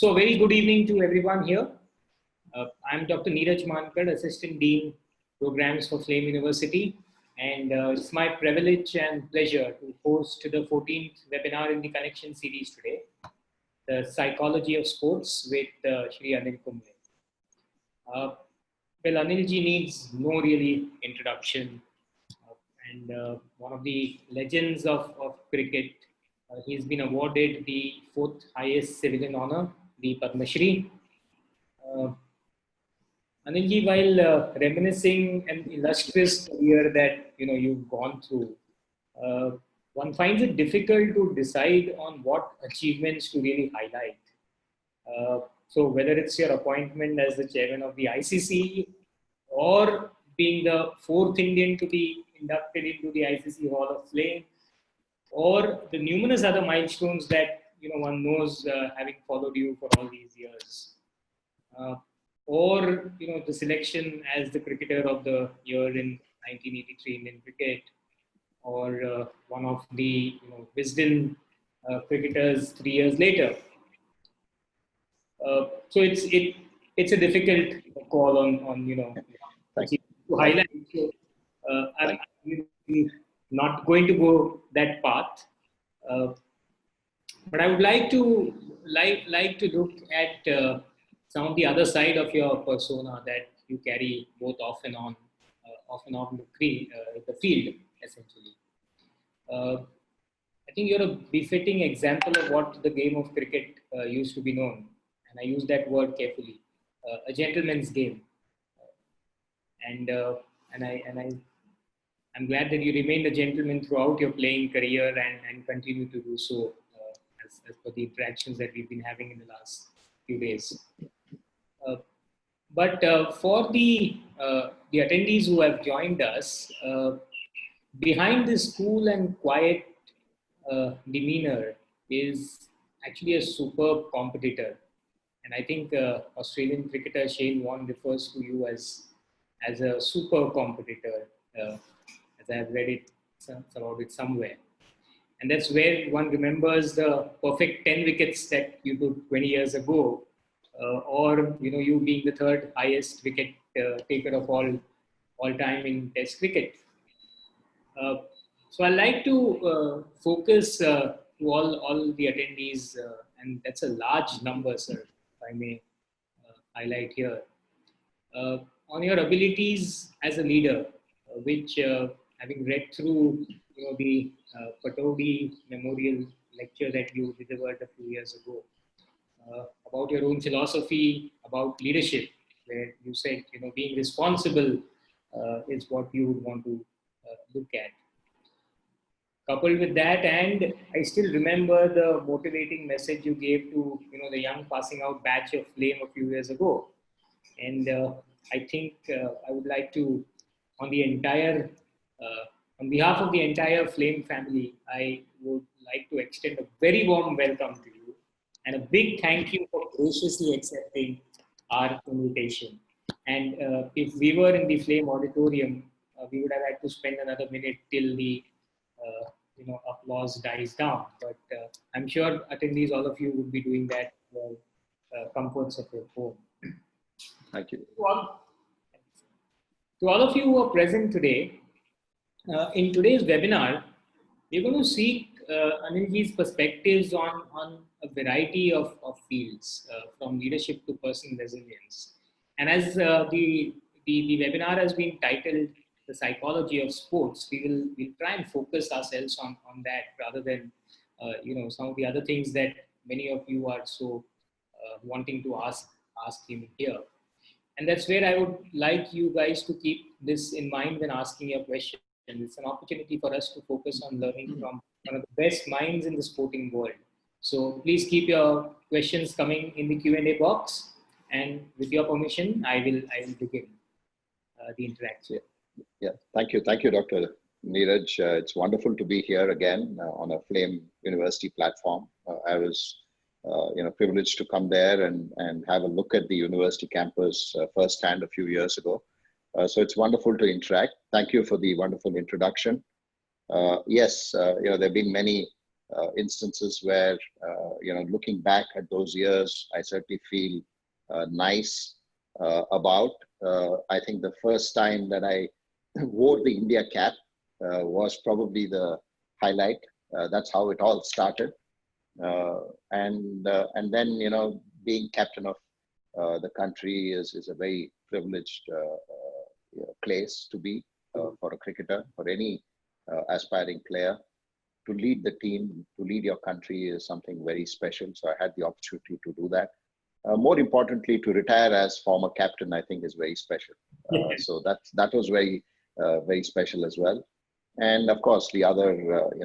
So very good evening to everyone here. I'm Dr. Neeraj Mankad, Assistant Dean Programs for Flame University. And it's my privilege and pleasure to host the 14th webinar in the ConneXions series today, the Psychology of Sports with Shri Anil Kumble. Well, Anilji needs no really introduction. And one of the legends of cricket. He's been awarded the 4th highest civilian honor, the Padma Shri. Anilji, while reminiscing an illustrious career that you've gone through, one finds it difficult to decide on what achievements to really highlight. So whether it's your appointment as the chairman of the ICC or being the 4th Indian to be inducted into the ICC Hall of Fame, or the numerous other milestones that one knows having followed you for all these years, or the selection as the cricketer of the year in 1983 Indian cricket, or one of the Wisden cricketers 3 years later. So it's a difficult call on to highlight. So, I'm not going to go that path, but I would like to look at some of the other side of your persona that you carry both off and on the field, essentially. I think you're a befitting example of what the game of cricket used to be known, and I use that word carefully, a gentleman's game. I'm glad that you remained a gentleman throughout your playing career and continue to do so as per the interactions that we've been having in the last few days. But for the attendees who have joined us, behind this cool and quiet demeanor is actually a superb competitor. And I think Australian cricketer Shane Warne refers to you as a super competitor, as I have read it about it somewhere. And that's where one remembers the perfect 10 wickets that you took 20 years ago, or you being the 3rd highest wicket taker of all time in Test cricket. So I like to focus to all the attendees, and that's a large number, sir, if I may highlight here, on your abilities as a leader, which having read through the Pataudi Memorial lecture that you delivered a few years ago, about your own philosophy about leadership, where you said being responsible is what you would want to look at. Coupled with that, and I still remember the motivating message you gave to the young passing out batch of Flame a few years ago. And I think I would like to, on behalf of the entire Flame family, I would like to extend a very warm welcome to you and a big thank you for graciously accepting our invitation. And if we were in the Flame auditorium, we would have had to spend another minute till the applause dies down. But I'm sure attendees, all of you, would be doing that for comforts of your home. Thank you. To all of you who are present today, in today's webinar, we're going to seek Anilji's perspectives on a variety of fields, from leadership to personal resilience. And as the webinar has been titled The Psychology of Sports, we'll try and focus ourselves on that rather than some of the other things that many of you are so wanting to ask him here. And that's where I would like you guys to keep this in mind when asking your questions. It's an opportunity for us to focus on learning from one of the best minds in the sporting world. So please keep your questions coming in the Q&A box, and with your permission, I will begin the interaction. Yeah, thank you, Dr. Neeraj. It's wonderful to be here again on a Flame University platform. I was privileged to come there and have a look at the university campus firsthand a few years ago. So it's wonderful to interact. Thank you for the wonderful introduction. Yes, there have been many instances where, looking back at those years, I certainly feel nice about. I think the first time that I wore the India cap was probably the highlight. That's how it all started. And then, being captain of the country is a very privileged place to be for a cricketer, for any aspiring player. To lead the team, to lead your country is something very special. So I had the opportunity to do that. More importantly, to retire as former captain, I think is very special. So that was very, very special as well. And of course, the other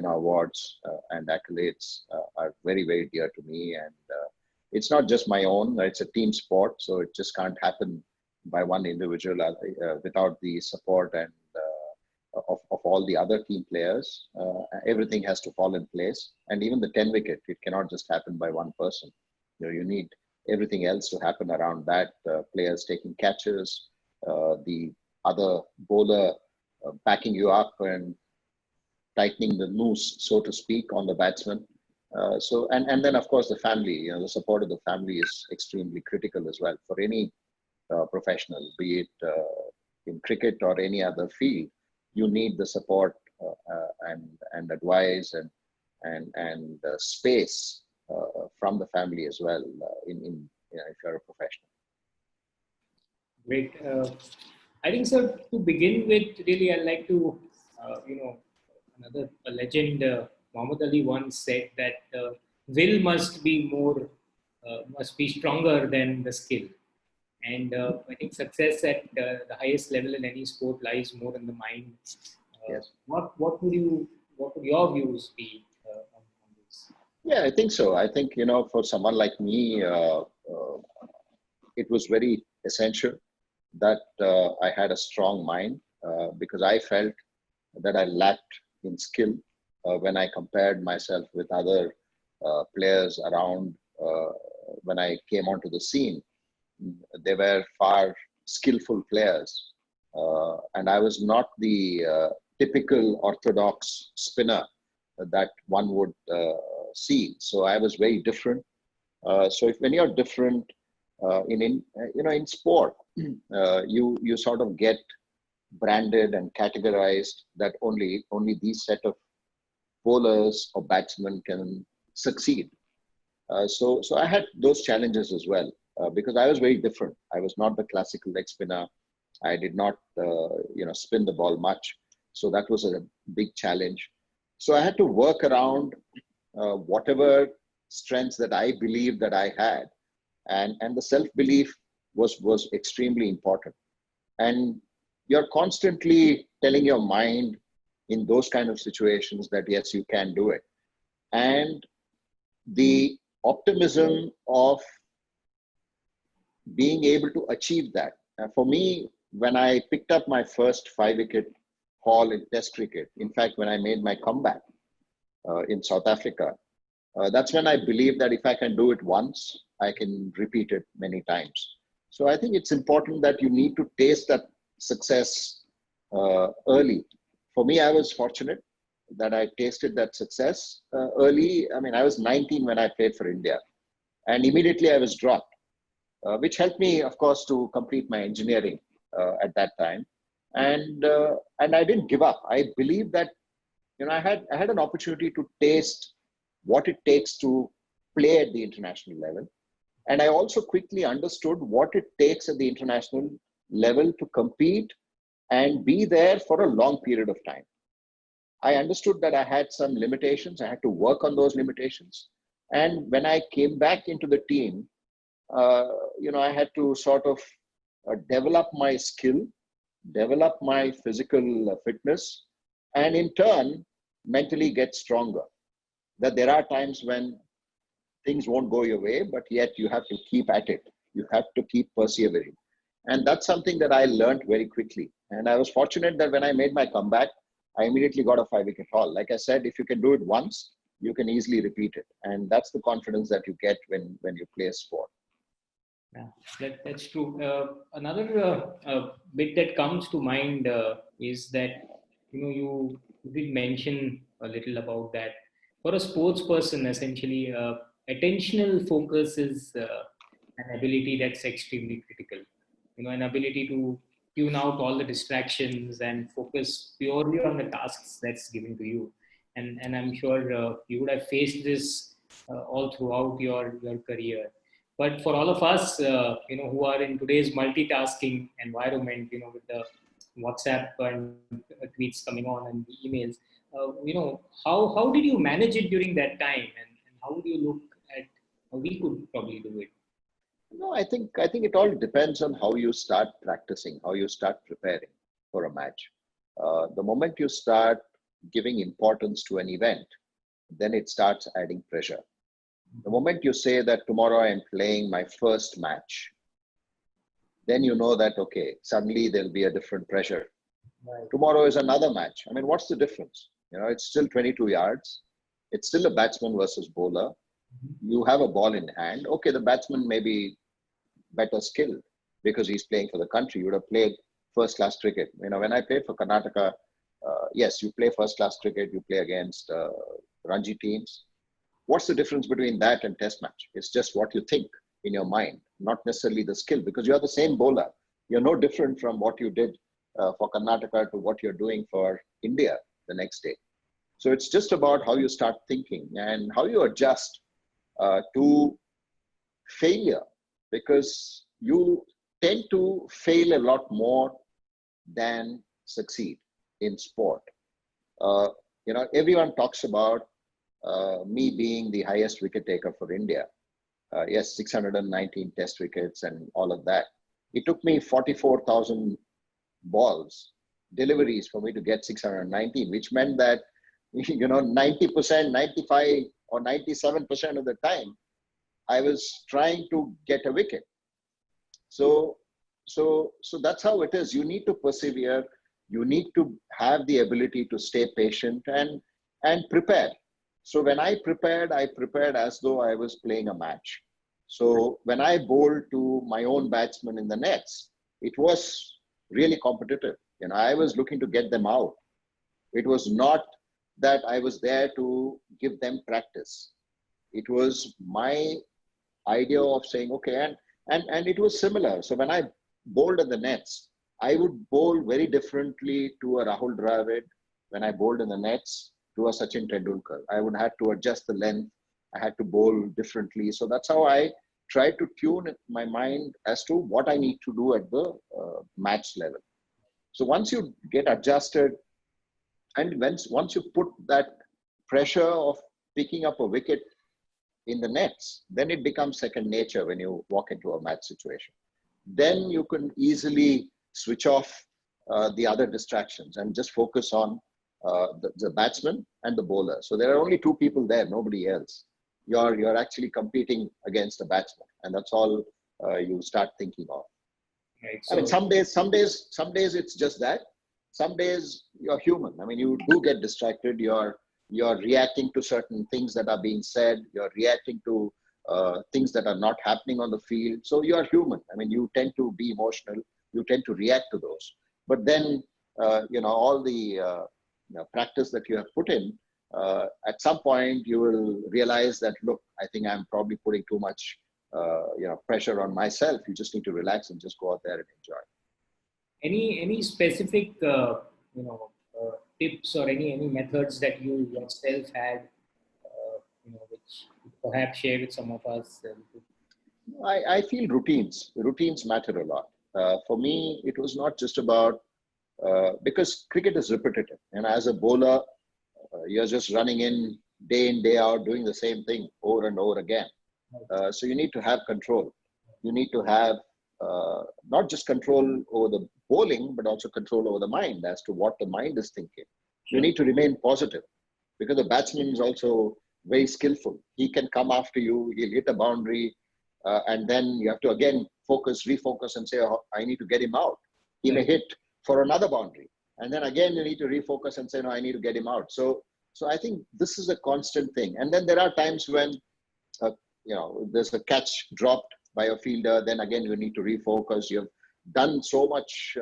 awards and accolades are very, very dear to me. And it's not just my own; it's a team sport, so it just can't happen by one individual without the support and of all the other team players. Everything has to fall in place, and even the 10 wicket, it cannot just happen by one person. You need everything else to happen around that. Players taking catches, the other bowler backing you up and tightening the noose, so to speak, on the batsman. And then of course the family, the support of the family is extremely critical as well for any professional, be it in cricket or any other field. You need the support and advice and space from the family as well. If you're a professional. Great. I think so. To begin with, really, I'd like to, a legend, Muhammad Ali once said that will must be stronger than the skill. And I think success at the highest level in any sport lies more in the mind. Yes. What would your views be on this? Yeah, I think so. I think, for someone like me, it was very essential that I had a strong mind because I felt that I lacked in skill when I compared myself with other players around when I came onto the scene. They were far skillful players. And I was not the typical orthodox spinner that one would see. So I was very different. So when you're different in sport, you sort of get branded and categorized that only these set of bowlers or batsmen can succeed. So I had those challenges as well because I was very different. I was not the classical leg spinner. I did not spin the ball much. So that was a big challenge. So I had to work around whatever strengths that I believed that I had. And the self-belief was extremely important. And you're constantly telling your mind in those kind of situations that, yes, you can do it. And the optimism of being able to achieve that. For me, when I picked up my first 5-wicket haul in Test cricket, in fact, when I made my comeback in South Africa, that's when I believed that if I can do it once, I can repeat it many times. So I think it's important that you need to taste that success early. For me, I was fortunate that I tasted that success early. I mean, I was 19 when I played for India, and immediately I was dropped, which helped me, of course, to complete my engineering at that time. And I didn't give up. I believe that I had an opportunity to taste what it takes to play at the international level. And I also quickly understood what it takes at the international level to compete and be there for a long period of time. I understood that I had some limitations. I had to work on those limitations. And when I came back into the team, I had to sort of develop my skill, develop my physical fitness, and in turn, mentally get stronger. That there are times when things won't go your way, but yet you have to keep at it. You have to keep persevering. And that's something that I learned very quickly. And I was fortunate that when I made my comeback, I immediately got a 5-wicket haul. Like I said, if you can do it once, you can easily repeat it. And that's the confidence that you get when you play a sport. Yeah, that's true. Another bit that comes to mind is that, you did mention a little about that. for a sports person, essentially, attentional focus is an ability that's extremely critical. An ability to tune out all the distractions and focus purely on the tasks that's given to you. And I'm sure you would have faced this all throughout your career. But for all of us, who are in today's multitasking environment, with the WhatsApp and tweets coming on and the emails, how did you manage it during that time, and how would you look at how we could probably do it? No, I think it all depends on how you start practicing, how you start preparing for a match. The moment you start giving importance to an event, then it starts adding pressure. The moment you say that tomorrow I am playing my first match, then you know that, okay, suddenly there'll be a different pressure. Right. Tomorrow is another match. I mean, what's the difference? It's still 22 yards. It's still a batsman versus bowler. You have a ball in hand. Okay, the batsman may be better skilled because he's playing for the country. You would have played first-class cricket. When I played for Karnataka, yes, you play first-class cricket. You play against Ranji teams. What's the difference between that and test match? It's just what you think in your mind, not necessarily the skill, because you're the same bowler. You're no different from what you did for Karnataka to what you're doing for India the next day. So it's just about how you start thinking and how you adjust to failure, because you tend to fail a lot more than succeed in sport. Everyone talks about me being the highest wicket taker for India. Yes, 619 test wickets and all of that. It took me 44,000 balls, deliveries for me to get 619, which meant that, 90%, 95 or 97% of the time, I was trying to get a wicket. So that's how it is. You need to persevere. You need to have the ability to stay patient and prepare. So when I prepared as though I was playing a match. So when I bowled to my own batsmen in the nets, it was really competitive. I was looking to get them out. It was not that I was there to give them practice. It was my idea of saying, okay, and it was similar. So when I bowled at the nets, I would bowl very differently to a Rahul Dravid when I bowled in the nets to a Sachin Tendulkar. I would have to adjust the length. I had to bowl differently. So that's how I tried to tune my mind as to what I need to do at the match level. So once you get adjusted, and once you put that pressure of picking up a wicket in the nets, then it becomes second nature when you walk into a match situation. Then you can easily switch off the other distractions and just focus on the batsman and the bowler. So there are only two people there, nobody else. You're actually competing against a batsman, and that's all you start thinking of. Right. So, I mean, some days it's just that. Some days you're human. I mean, you do get distracted. You're reacting to certain things that are being said. You're reacting to things that are not happening on the field. So you are human. I mean, you tend to be emotional. You tend to react to those. But then, all the practice that you have put in, at some point you will realize that, look, I think I'm probably putting too much, pressure on myself. You just need to relax and just go out there and enjoy. any specific tips or any methods that you yourself had, which you perhaps share with some of us? I feel routines matter a lot. For me, it was not just about, because cricket is repetitive. And as a bowler, you're just running in, day out, doing the same thing over and over again. So you need to have control. You need to have not just control over the bowling, but also control over the mind as to what the mind is thinking. You need to remain positive, because the batsman is also very skillful. He can come after you, he'll hit a boundary, and then you have to again refocus and say, oh, I need to get him out. He may hit for another boundary. And then again, you need to refocus and say, no, I need to get him out. So I think this is a constant thing. And then there are times when, there's a catch dropped by a fielder, then again, you need to refocus. You've done so much,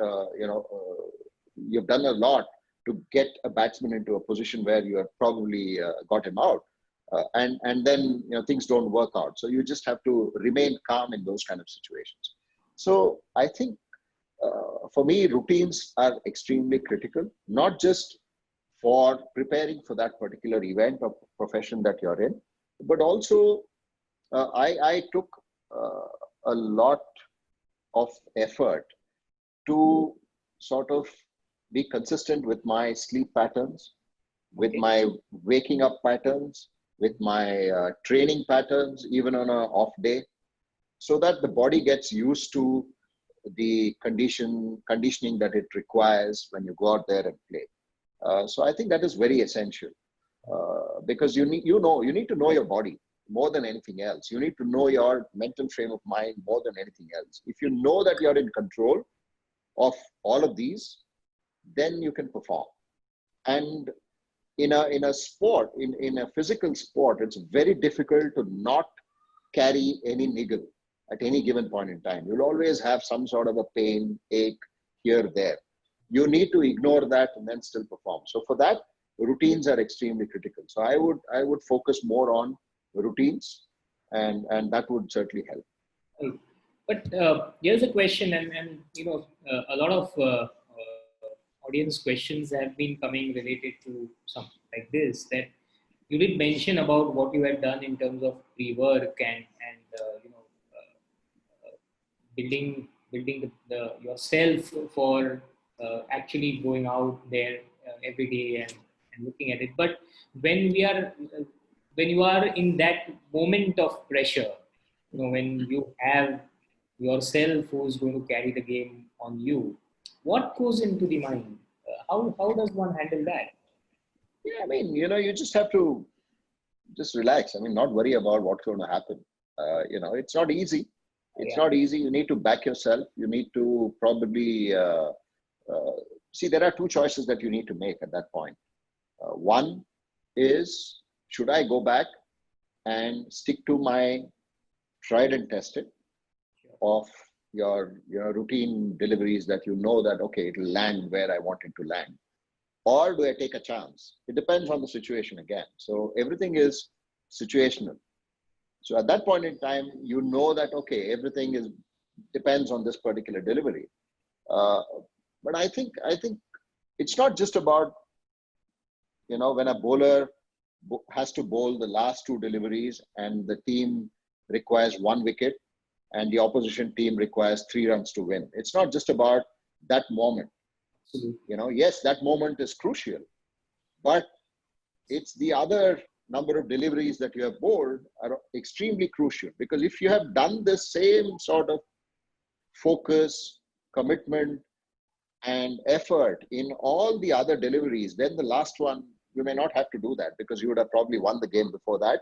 you've done a lot to get a batsman into a position where you have probably got him out. and then things don't work out. So you just have to remain calm in those kind of situations. So I think for me, routines are extremely critical, not just for preparing for that particular event or profession that you're in, but also I took a lot of effort to sort of be consistent with my sleep patterns, with my waking up patterns, with my training patterns, even on an off day, so that the body gets used to the conditioning that it requires when you go out there and play. So I think that is very essential because you need to know your body more than anything else. You need to know your mental frame of mind more than anything else. If you know that you're in control of all of these, then you can perform. And in a sport, in a physical sport, it's very difficult to not carry any niggle at any given point in time. You'll always have some sort of a pain, ache here, there. You need to ignore that and then still perform. So for that, routines are extremely critical. So I would focus more on routines, and that would certainly help. Right. But here's a question, and a lot of audience questions have been coming related to something like this. That you did mention about what you had done in terms of pre-work and building yourself for actually going out there every day and looking at it. But when when you are in that moment of pressure, when you have yourself who's going to carry the game on you, what goes into the mind? How does one handle that? Yeah, I mean, you just have to just relax. I mean, not worry about what's going to happen. It's not easy. It's not easy. You need to back yourself. You need to probably see. There are two choices that you need to make at that point. One is, should I go back and stick to my tried and tested of your routine deliveries that that okay, it'll land where I want it to land, or do I take a chance? It depends on the situation again. So everything is situational. So at that point in time, that okay, everything depends on this particular delivery. But I think it's not just about when a bowler has to bowl the last two deliveries and the team requires 1 wicket and the opposition team requires 3 runs to win. It's not just about that moment. Yes, that moment is crucial, but it's the other number of deliveries that you have bowled are extremely crucial, because if you have done the same sort of focus, commitment, and effort in all the other deliveries, then the last one, you may not have to do that because you would have probably won the game before that.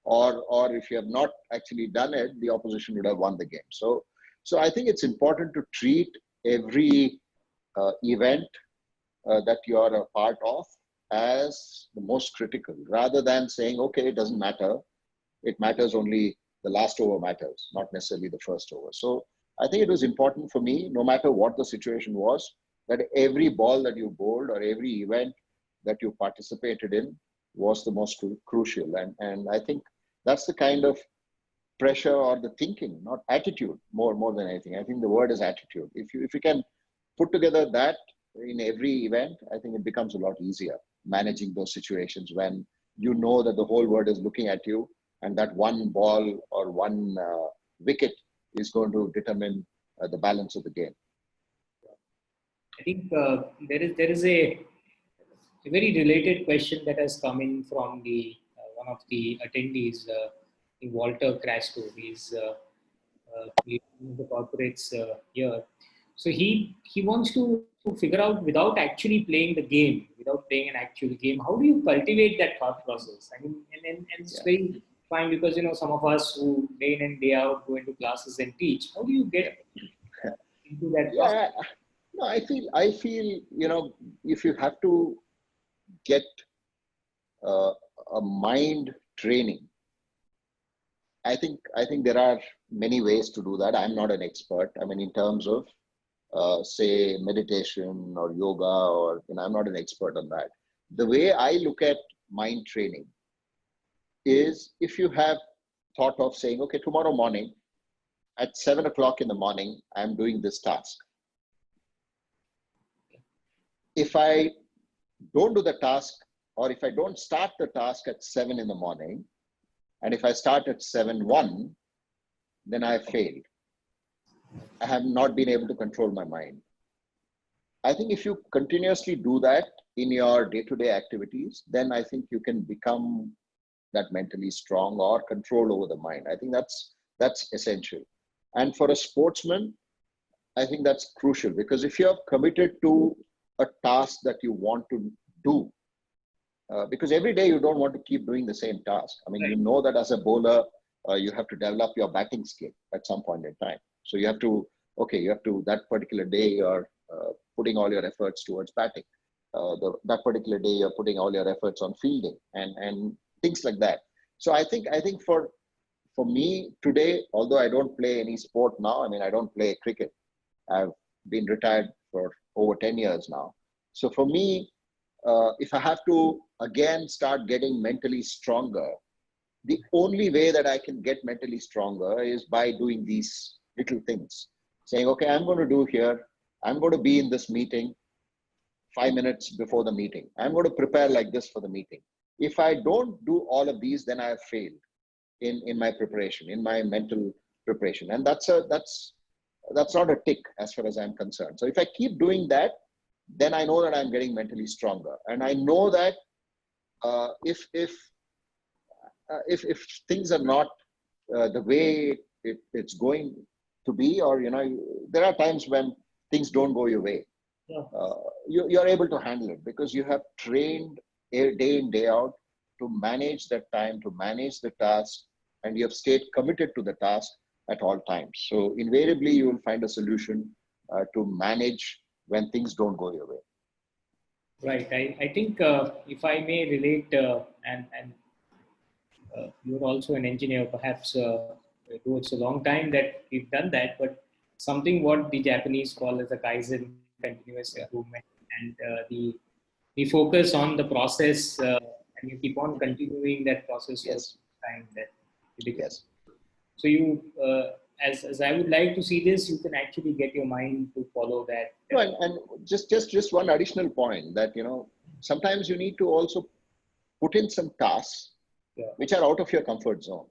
Or if you have not actually done it, the opposition would have won the game. So I think it's important to treat every event that you are a part of as the most critical, rather than saying, okay, it doesn't matter. It matters only the last over matters, not necessarily the first over. So I think it was important for me, no matter what the situation was, that every ball that you bowled or every event that you participated in was the most crucial. And I think that's the kind of pressure or the thinking, not attitude, more than anything. I think the word is attitude. If you can put together that in every event, I think it becomes a lot easier managing those situations when that the whole world is looking at you and that one ball or one wicket is going to determine the balance of the game. I think there is a very related question that has come in from the one of the attendees, Walter Crasto. He's the corporates here. So he wants to figure out, without actually playing the game, without playing an actual game, how do you cultivate that thought process? I mean, and it's very fine because some of us who day in and day out go into classes and teach. How do you get into that process? No, I feel if you have to get a mind training, I think there are many ways to do that. I'm not an expert. I mean, in terms of say meditation or yoga, or I'm not an expert on that. The way I look at mind training is if you have thought of saying, okay, tomorrow morning at 7 o'clock in the morning, I'm doing this task. If I don't do the task, or if I don't start the task at 7 in the morning, and if I start at 7:01, then I have failed. I have not been able to control my mind. I think if you continuously do that in your day-to-day activities, then I think you can become that mentally strong or control over the mind. I think that's essential. And for a sportsman, I think that's crucial, because if you're committed to a task that you want to do, because every day you don't want to keep doing the same task. I mean, you know that as a bowler, you have to develop your batting skill at some point in time. So you have to, that particular day you're putting all your efforts towards batting. That particular day you're putting all your efforts on fielding and things like that. So I think for me today, although I don't play any sport now, I mean, I don't play cricket. I've been retired for over 10 years now. So for me, if I have to again start getting mentally stronger, the only way that I can get mentally stronger is by doing these little things. Saying, okay, I'm going to do here, I'm going to be in this meeting 5 minutes before the meeting. I'm going to prepare like this for the meeting. If I don't do all of these, then I have failed in my preparation, in my mental preparation. And that's not a tick as far as I'm concerned. So if I keep doing that, then I know that I'm getting mentally stronger. And I know that if things are not the way it's going to be, or there are times when things don't go your way. Yeah. You're able to handle it because you have trained day in, day out to manage that time, to manage the task, and you have stayed committed to the task at all times. So invariably, you will find a solution to manage when things don't go your way. Right. I think if I may relate, and you're also an engineer, perhaps though it's a long time that we've done that, but something what the Japanese call as a Kaizen, continuous improvement, and the focus on the process, and you keep on continuing that process for time that you become. Yes. So you, as I would like to see this, you can actually get your mind to follow that. And just one additional point that, sometimes you need to also put in some tasks which are out of your comfort zone.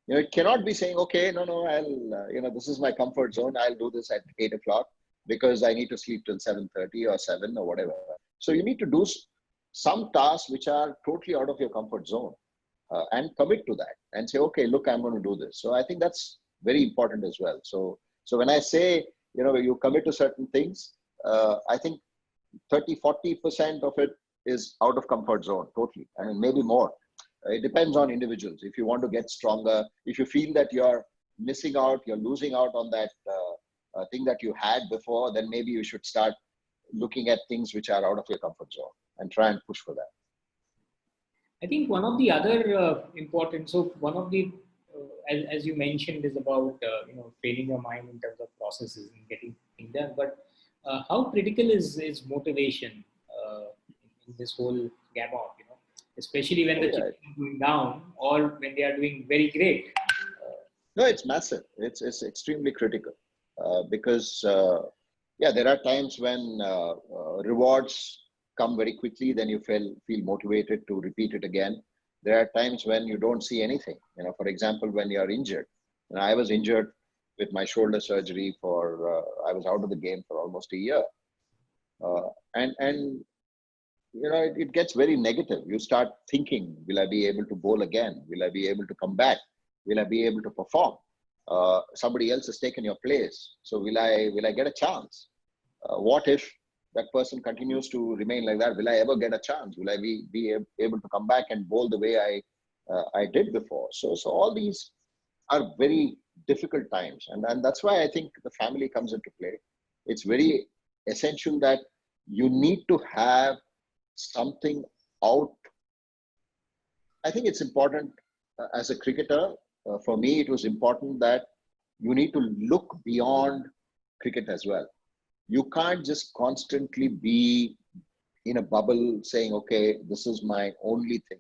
It cannot be saying, okay, no, I'll, this is my comfort zone. I'll do this at 8 o'clock because I need to sleep till 7:30 or 7 or whatever. So you need to do some tasks which are totally out of your comfort zone and commit to that and say, okay, look, I'm going to do this. So I think that's very important as well. So when I say, you commit to certain things, I think 30-40% of it is out of comfort zone, totally. I mean, maybe more. It depends on individuals. If you want to get stronger, if you feel that you're missing out, you're losing out on that thing that you had before, then maybe you should start looking at things which are out of your comfort zone and try and push for that. I think one of the other important, so one of the, as you mentioned, is about, training your mind in terms of processes and getting things done. But how critical is motivation in this whole gamut, especially when the chips are going down or when they are doing very great? No, it's massive. It's extremely critical because, there are times when rewards come very quickly, then you feel motivated to repeat it again. There are times when you don't see anything. For example, when you're injured. I was injured with my shoulder surgery I was out of the game for almost a year. It gets very negative. You start thinking, will I be able to bowl again? Will I be able to come back? Will I be able to perform? Somebody else has taken your place. So will I get a chance? What if that person continues to remain like that? Will I ever get a chance? Will I be able to come back and bowl the way I did before? So all these are very difficult times. And that's why I think the family comes into play. It's very essential that you need to have something out. I think it's important as a cricketer. For me, it was important that you need to look beyond cricket as well. You can't just constantly be in a bubble saying, okay, this is my only thing.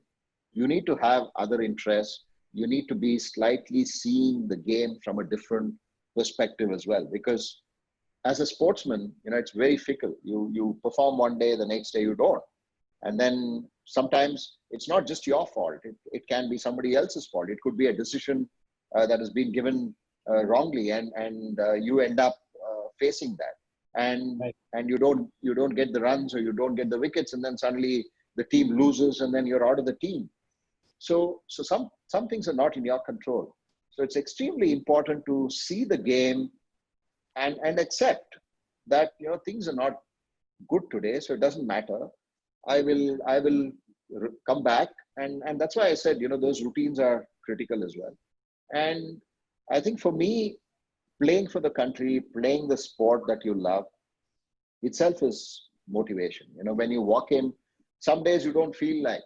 You need to have other interests. You need to be slightly seeing the game from a different perspective as well, because as a sportsman, it's very fickle. You perform one day, the next day you don't. And then sometimes it's not just your fault. It can be somebody else's fault. It could be a decision that has been given wrongly, and you end up facing that. And Right. and you don't get the runs, or you don't get the wickets, and then suddenly the team loses, and then you're out of the team. So some things are not in your control. So it's extremely important to see the game and accept that things are not good today, so it doesn't matter. I will come back, and that's why I said those routines are critical as well. And I think for me, playing for the country, playing the sport that you love itself is motivation. When you walk in, some days you don't feel like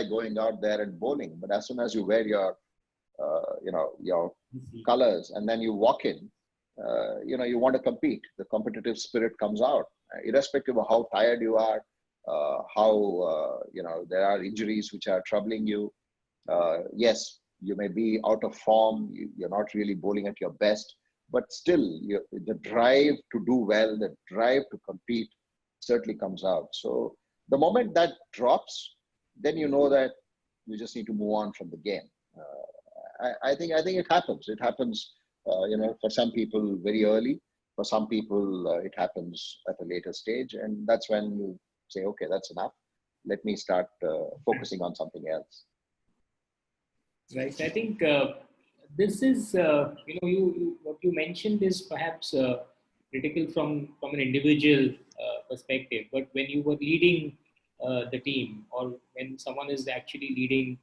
going out there and bowling, but as soon as you wear your colors and then you walk in, you want to compete. The competitive spirit comes out, irrespective of how tired you are, how there are injuries which are troubling you. Yes, you may be out of form, you're not really bowling at your best, but still the drive to do well, the drive to compete certainly comes out. So the moment that drops, then you know that you just need to move on from the game. I think it happens. It happens, for some people very early. For some people, it happens at a later stage, and that's when you say, okay, that's enough. Let me start focusing on something else. Right. I think this is, what you mentioned is perhaps critical from an individual perspective. But when you were leading the team, or when someone is actually leading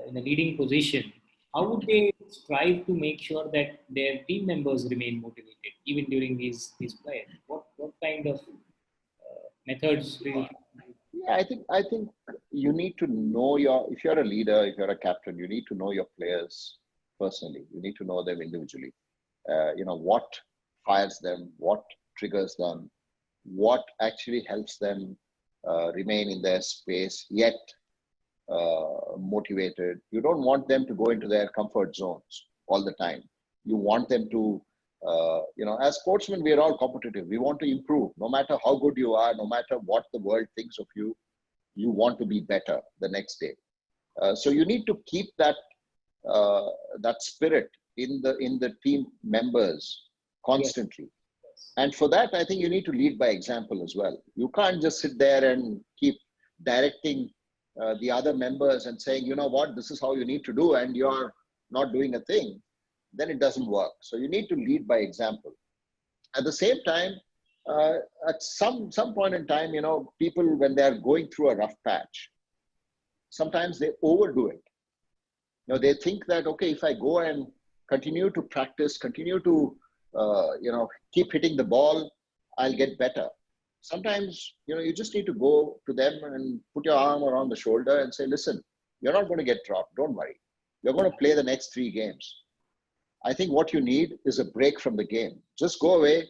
in a leading position, how would they strive to make sure that their team members remain motivated even during these players? What kind of methods do you think? Yeah, I think you need to know if you're a leader, if you're a captain, you need to know your players personally. You need to know them individually. What fires them, what triggers them, what actually helps them remain in their space, yet motivated. You don't want them to go into their comfort zones all the time. You want them to, as sportsmen, we are all competitive. We want to improve. No matter how good you are, no matter what the world thinks of you, you want to be better the next day. So you need to keep that spirit in the team members constantly. Yes. And for that, I think you need to lead by example as well. You can't just sit there and keep directing the other members and saying, you know what, this is how you need to do, and you're not doing a thing. Then it doesn't work. So you need to lead by example. At the same time, at some point in time, people, when they're going through a rough patch, sometimes they overdo it. They think that, okay, if I go and continue to practice, continue to, keep hitting the ball, I'll get better. Sometimes, you just need to go to them and put your arm around the shoulder and say, listen, you're not going to get dropped. Don't worry. You're going to play the next 3 games. I think what you need is a break from the game. Just go away.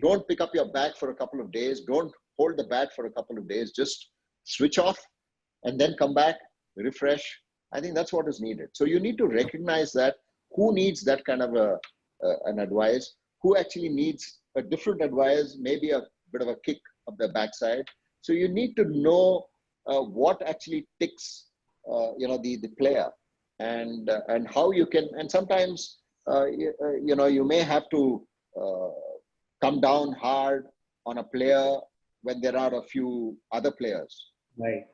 Don't pick up your bat for a couple of days. Don't hold the bat for a couple of days. Just switch off and then come back, refresh. I think that's what is needed. So you need to recognize that who needs that kind of an advice, who actually needs a different advice, maybe a bit of a kick of the backside. So you need to know what actually ticks, the player, and how you can. And sometimes, you may have to come down hard on a player when there are a few other players. Right.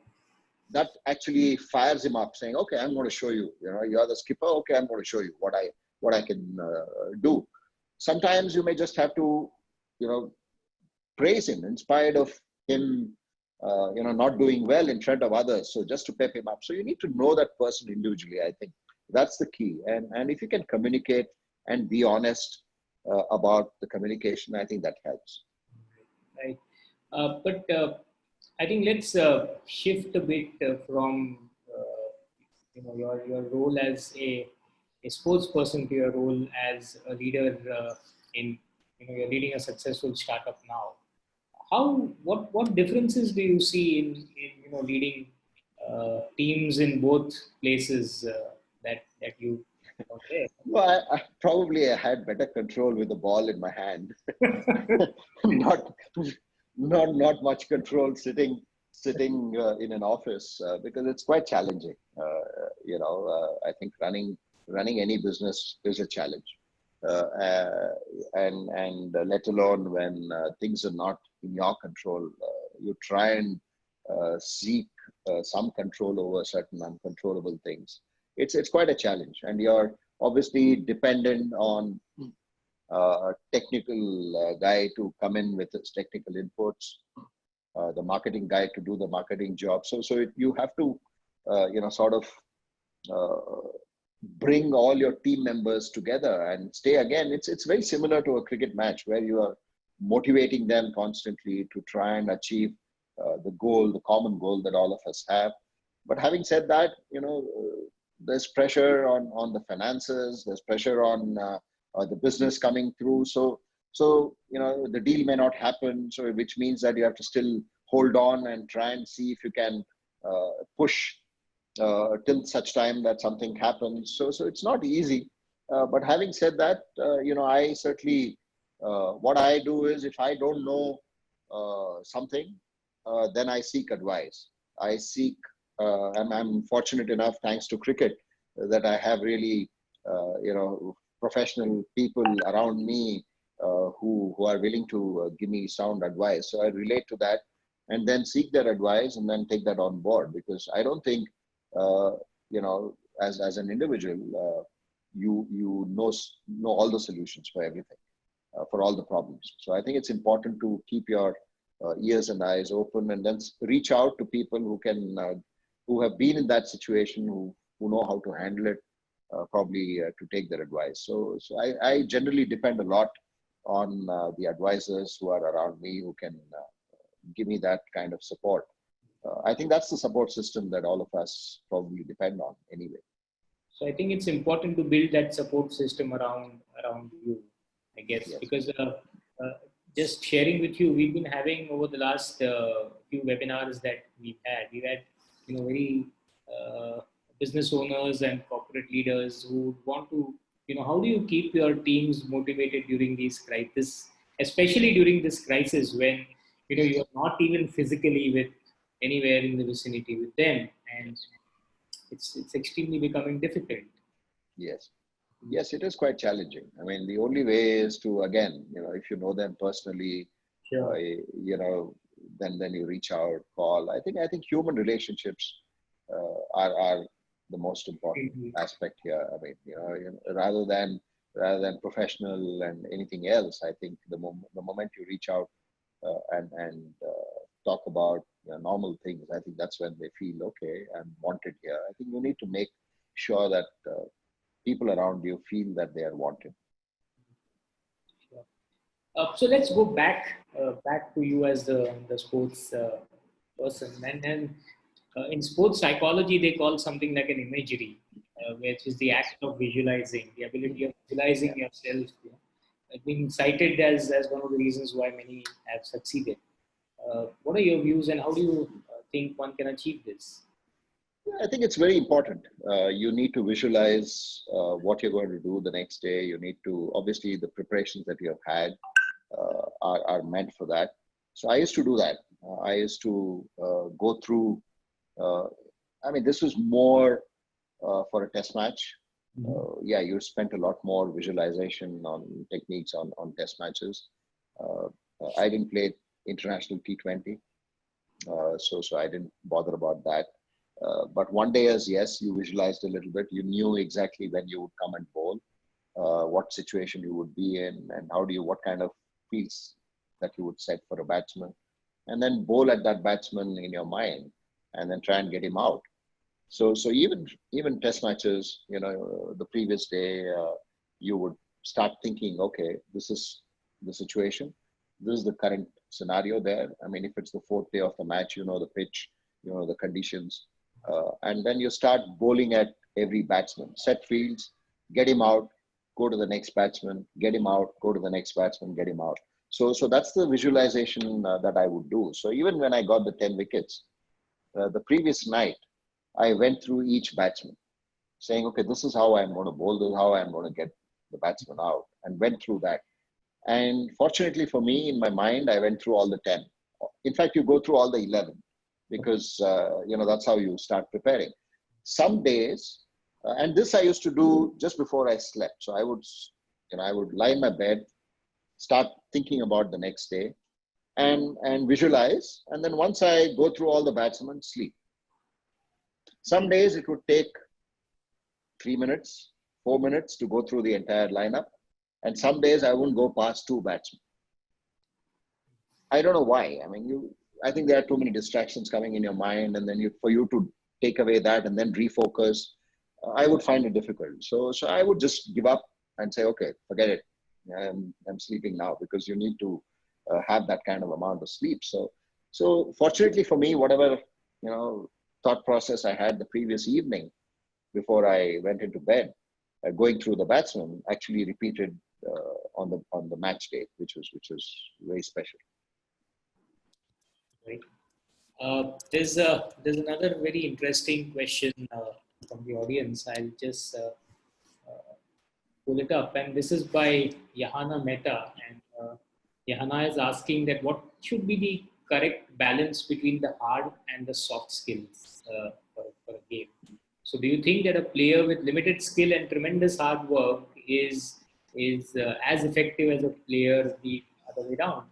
That actually fires him up, saying, okay, I'm going to show you, you're the skipper. Okay, I'm going to show you what I can do. Sometimes you may just have to, praise him in spite of him, not doing well in front of others. So just to pep him up. So you need to know that person individually. I think that's the key. And if you can communicate and be honest about the communication, I think that helps. Right. But I think let's shift a bit from your role as a sports person to your role as a leader in you're leading a successful startup now. What differences do you see in leading teams in both places that you okay. Well, I had better control with the ball in my hand. not, not much control sitting in an office because it's quite challenging. I think running any business is a challenge, and let alone when things are not in your control. You try and seek some control over certain uncontrollable things. It's quite a challenge, and you're obviously dependent on a technical guy to come in with his technical inputs, the marketing guy to do the marketing job. So you have to, sort of bring all your team members together and stay again. It's very similar to a cricket match where you are motivating them constantly to try and achieve the common goal that all of us have. But having said that, there's pressure on the finances, there's pressure on the business coming through. So the deal may not happen. So which means that you have to still hold on and try and see if you can push till such time that something happens. So it's not easy. But having said that, I certainly, what I do is if I don't know something, then I seek advice. I'm fortunate enough, thanks to cricket, that I have really, professional people around me who are willing to give me sound advice. So I relate to that and then seek their advice and then take that on board, because I don't think, as an individual, you know all the solutions for everything, for all the problems. So I think it's important to keep your ears and eyes open, and then reach out to people who have been in that situation, who know how to handle it, probably to take their advice. So I generally depend a lot on the advisors who are around me, who can give me that kind of support. I think that's the support system that all of us probably depend on anyway. So I think it's important to build that support system around you, I guess, Yes. because just sharing with you, we've been having over the last few webinars that we've had very business owners and corporate leaders who want to, how do you keep your teams motivated during these crises, especially during this crisis when, you're not even physically with anywhere in the vicinity with them, and it's extremely becoming difficult. Yes, it is quite challenging. I mean, the only way is to, again, if you know them personally, Sure. then you reach out, call. I think human relationships are the most important aspect here. I mean, rather than professional and anything else, I think the moment you reach out and talk about normal things, I think that's when they feel okay and wanted here. I think you need to make sure that people around you feel that they are wanted. Sure. So let's go back to you as the sports person, and in sports psychology they call something like an imagery, which is the act of visualizing, the ability of visualizing yourself. It's been cited as one of the reasons why many have succeeded. What are your views, and how do you think one can achieve this? I think it's very important. You need to visualize what you're going to do the next day. You need to, obviously, the preparations that you have had are meant for that. So I used to do that. I used to go through, this was more for a test match. You spent a lot more visualization on techniques on test matches. I didn't play international T20, so I didn't bother about that. But one day, yes, you visualized a little bit. You knew exactly when you would come and bowl, what situation you would be in, and what kind of fields that you would set for a batsman, and then bowl at that batsman in your mind, and then try and get him out. So even test matches, the previous day, you would start thinking, okay, this is the situation. This is the current scenario there. I mean, if it's the fourth day of the match, the pitch, the conditions. And then you start bowling at every batsman, set fields, get him out, go to the next batsman, get him out, go to the next batsman, get him out. So that's the visualization that I would do. So even when I got the 10 wickets, the previous night, I went through each batsman, saying, okay, this is how I'm going to bowl, this is how I'm going to get the batsman out, and went through that. And fortunately for me, in my mind, I went through all the 10. In fact, you go through all the 11 because, that's how you start preparing. Some days, and this I used to do just before I slept. So I would lie in my bed, start thinking about the next day and visualize. And then once I go through all the batsmen, sleep. Some days it would take 3 minutes, 4 minutes to go through the entire lineup. And some days I wouldn't go past 2 batsmen. I don't know why. I mean, I think there are too many distractions coming in your mind, and then for you to take away that and then refocus, I would find it difficult. So I would just give up and say, okay, forget it. I'm sleeping now, because you need to have that kind of amount of sleep. So fortunately for me, whatever thought process I had the previous evening before I went into bed, going through the batsmen actually repeated on the match day, which was very special. Right. There's another very interesting question from the audience. I'll just pull it up, and this is by Yahana Mehta, and Yahana is asking that what should be the correct balance between the hard and the soft skills for a game. So, do you think that a player with limited skill and tremendous hard work is as effective as a player the other way around?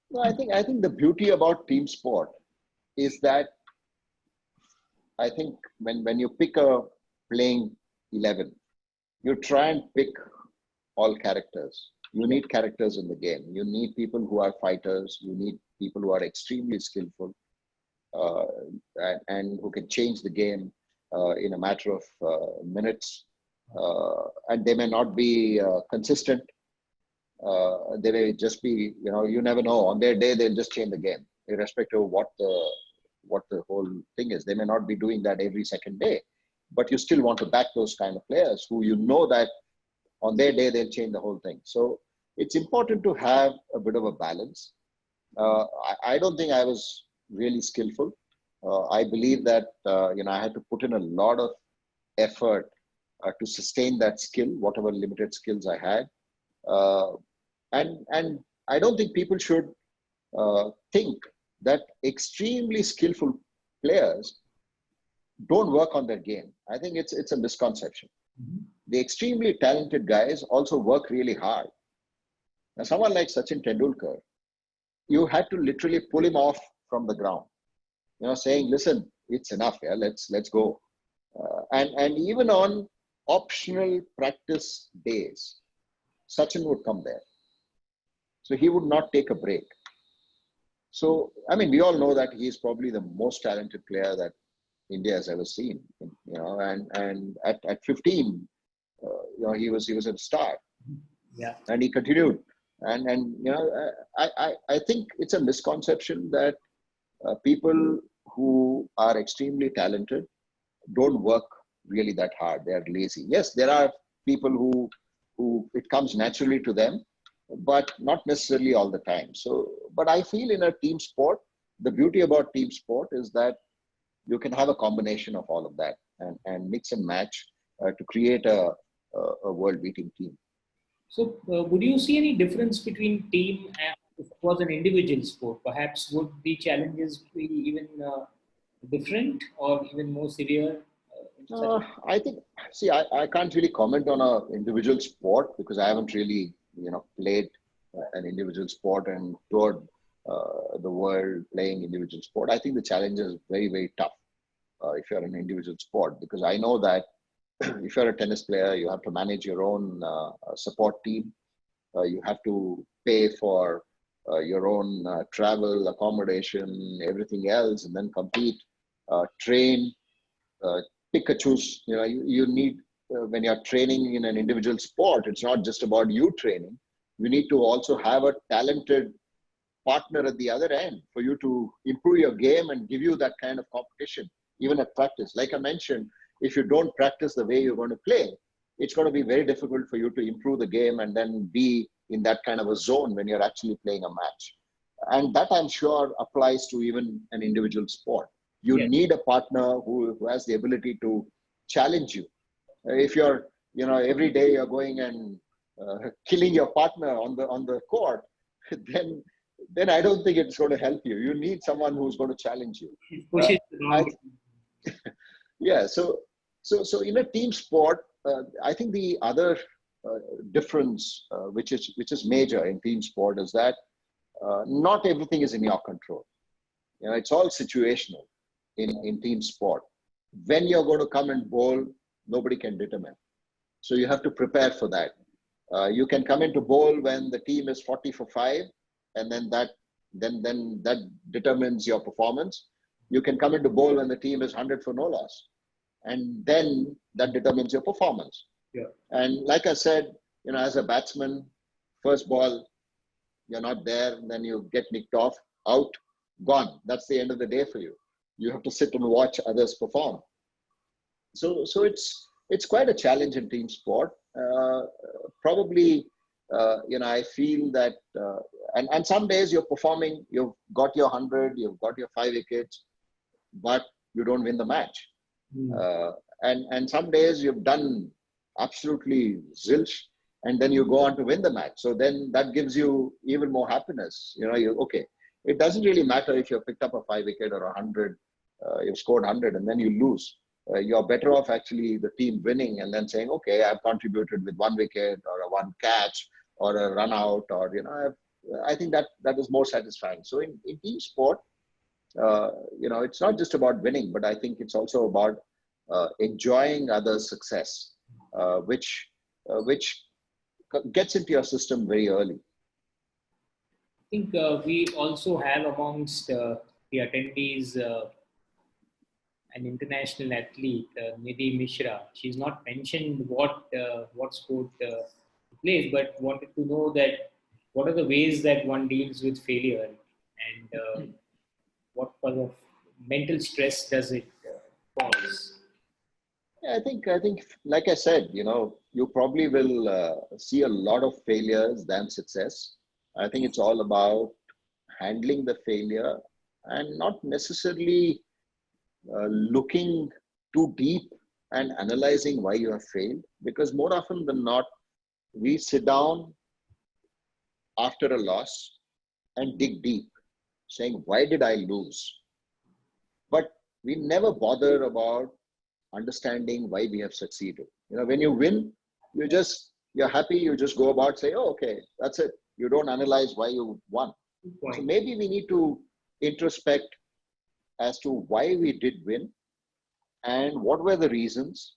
No, I think the beauty about team sport is that I think when you pick a playing 11, you try and pick all characters. You need characters in the game. You need people who are fighters. You need people who are extremely skillful and who can change the game in a matter of minutes. And they may not be consistent. They may just be, you never know. On their day, they'll just change the game, irrespective of what the whole thing is. They may not be doing that every second day, but you still want to back those kind of players who that on their day, they'll change the whole thing. So it's important to have a bit of a balance. I don't think I was really skillful. I believe that, I had to put in a lot of effort to sustain that skill, whatever limited skills I had. And I don't think people should think that extremely skillful players don't work on their game. I think it's a misconception. Mm-hmm. The extremely talented guys also work really hard. Now, someone like Sachin Tendulkar, you had to literally pull him off from the ground, saying, listen, it's enough, yeah, let's go. And even on optional practice days, Sachin would come there. So he would not take a break. So, I mean, we all know that he is probably the most talented player that India has ever seen, and at 15, he was a star. Yeah. And he continued. And I think it's a misconception that people who are extremely talented don't work really that hard. They are lazy. Yes, there are people who it comes naturally to them, but not necessarily all the time. So, but I feel in a team sport, the beauty about team sport is that you can have a combination of all of that and mix and match to create a world-beating team. So, would you see any difference between team and if it was an individual sport? Perhaps would the challenges be even different or even more severe? I think, see, I can't really comment on an individual sport because I haven't really, played an individual sport and toured the world playing individual sport. I think the challenge is very, very tough if you're an individual sport, because I know that if you're a tennis player, you have to manage your own support team. You have to pay for your own travel, accommodation, everything else, and then compete, train, pick and choose. You need, when you're training in an individual sport, it's not just about you training. You need to also have a talented partner at the other end for you to improve your game and give you that kind of competition, even at practice. Like I mentioned, if you don't practice the way you're going to play, it's going to be very difficult for you to improve the game and then be in that kind of a zone when you're actually playing a match. And that, I'm sure, applies to even an individual sport. You Yes. need a partner who has the ability to challenge you. If you're, every day you're going and killing your partner on the court, then I don't think it's going to help you. You need someone who's going to challenge you. It Uh, pushes the I, wrong. yeah. So in a team sport, I think the other difference, which is major in team sport, is that not everything is in your control. It's all situational in team sport. When you're going to come and bowl, nobody can determine. So you have to prepare for that. You can come into bowl when the team is 40 for 5, and then that determines your performance. You can come into bowl when the team is 100 for no loss, and then that determines your performance. Yeah. And like I said, as a batsman, first ball, you're not there, then you get nicked off, out, gone. That's the end of the day for you. You have to sit and watch others perform. So it's quite a challenge in team sport. Probably, I feel that, and some days you're performing, you've got your 100, you've got your 5 wickets, but you don't win the match. And some days you've done absolutely zilch, and then you go on to win the match. So then that gives you even more happiness. Okay. It doesn't really matter if you've picked up a 5 wicket or 100, you've scored 100 and then you lose. You're better off actually the team winning and then saying, okay, I've contributed with 1 wicket or a 1 catch or a run out, or, I think that is more satisfying. So in team sport, it's not just about winning, but I think it's also about enjoying others' success, which gets into your system very early. I think we also have amongst the attendees an international athlete, Nidhi Mishra. She's not mentioned what sport she plays, but wanted to know that what are the ways that one deals with failure, and what kind of mental stress does it cause? Yeah, I think, like I said, you probably will see a lot of failures than success. I think it's all about handling the failure and not necessarily looking too deep and analyzing why you have failed. Because more often than not, we sit down after a loss and dig deep, saying, why did I lose? But we never bother about understanding why we have succeeded. When you win, you're happy, you just go about, say, oh, okay, that's it. You don't analyze why you won. So maybe we need to introspect as to why we did win and what were the reasons